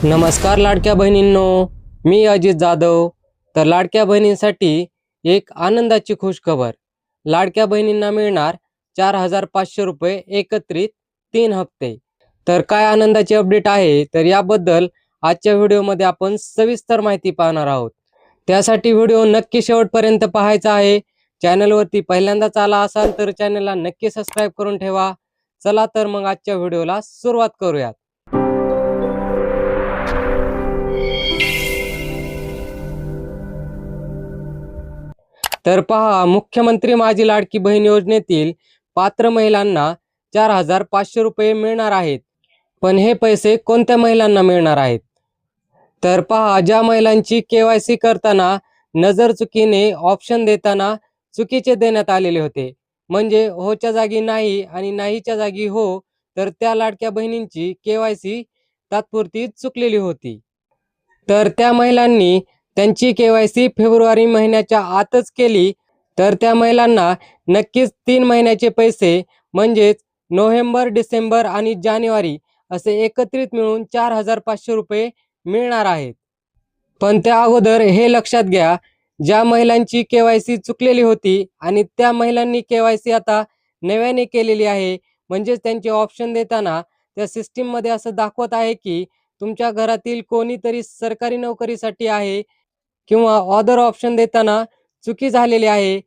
नमस्कार लाडक्या बहिणींनो, मी अजित जाधव. तर लाडक्या बहिणींसाठी एक आनंदाची खुशखबर. लाडक्या बहिणींना मिळणार 4,500 रुपये एकत्रित 3 हप्ते. तर काय आनंदाची अपडेट आहे, तर याबद्दल आजच्या व्हिडिओमध्ये आपण सविस्तर माहिती पाहणार आहोत. त्यासाठी व्हिडिओ नक्की शेवटपर्यंत पाहायचा आहे. चॅनलवरती पहिल्यांदाच आला असाल तर चॅनलला नक्की सबस्क्राईब करून ठेवा. चला तर मग आजच्या व्हिडिओला सुरुवात करूयात. तर पहा, मुख्यमंत्री माझी लाडकी बहीण योजनेतील पात्र महिलांना 4,500 रुपये मिळणार आहेत. पण हे पैसे कोणत्या महिलांना मिळणार आहेत? तर पहा, ज्या महिलांची KYC करताना नजर चुकीने ऑप्शन देताना चुकीचे देण्यात आलेले होते, म्हणजे होच्या जागी नाही आणि नाहीच्या जागी हो, तर त्या लाडक्या बहिणींची KYC तात्पुरती चुकलेली होती. तर त्या महिलांनी त्यांची KYC फेब्रुवारी महिन्याच्या आतच केली, तर त्या महिलांना नक्कीच 3 महिन्याचे पैसे म्हणजेच नोव्हेंबर, डिसेंबर आणि जानेवारी असे एकत्रित मिळून 4,500 रुपये मिळणार आहेत. पण त्या अगोदर हे लक्षात घ्या, ज्या महिलांची KYC चुकलेली होती आणि त्या महिलांनी KYC आता नव्याने केलेली आहे, म्हणजेच त्यांचे ऑप्शन देताना त्या सिस्टीममध्ये असं दाखवत आहे की तुमच्या घरातील कोणीतरी सरकारी नोकरीसाठी आहे किंवा ऑदर ऑप्शन देताना चुकी झालेली आहे.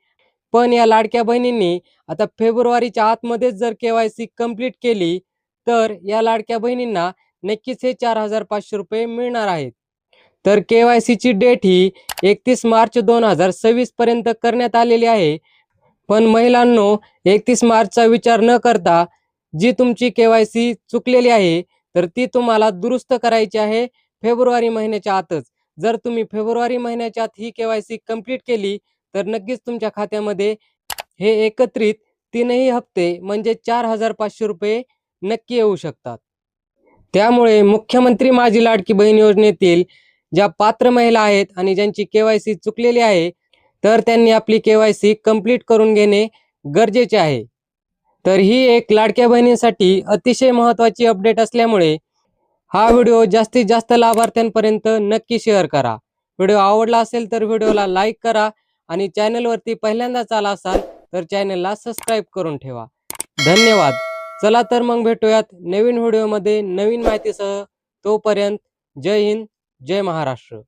पण या लाडक्या बहिणींनी आता फेब्रुवारीच्या आतमध्येच जर KYC कंप्लीट केली, तर या लाडक्या बहिणींना नक्कीच हे 4,500 रुपये मिळणार आहेत. तर KYCची डेट ही 31 मार्च 2026 पर्यंत करण्यात आलेली आहे. पण महिलांनो, 31 मार्चचा विचार न करता जी तुमची KYC चुकलेली आहे, तर ती तुम्हाला दुरुस्त करायची आहे फेब्रुवारी महिन्याच्या आतच. जर तुम्ही फेब्रुवारी महिन्याच्या आत ही KYC कंप्लीट केली, तर नक्कीच तुमच्या खात्यामध्ये हे एकत्रित 3 हप्ते म्हणजे 4,500 रुपये नक्की येऊ शकतात. त्यामुळे मुख्यमंत्री माझी लाडकी बहीण योजनेतील ज्या पात्र महिला आहेत आणि ज्यांची KYC चुकलेली आहे, तर त्यांनी आपली KYC कंप्लीट करून घेणे गरजेचे आहे. तर ही एक लाडक्या बहिणींसाठी अतिशय महत्त्वाची अपडेट असल्यामुळे हा व्हिडिओ जास्तीत जास्त लाभार्थ्यांपर्यंत नक्की शेअर करा. व्हिडिओ आवडला असेल तर व्हिडिओला लाईक करा आणि चॅनलवरती पहिल्यांदाच आला असाल तर चॅनलला सबस्क्राईब करून ठेवा. धन्यवाद. चला तर मग भेटूयात नवीन व्हिडिओमध्ये नवीन माहितीसह. तोपर्यंत जय हिंद, जय महाराष्ट्र.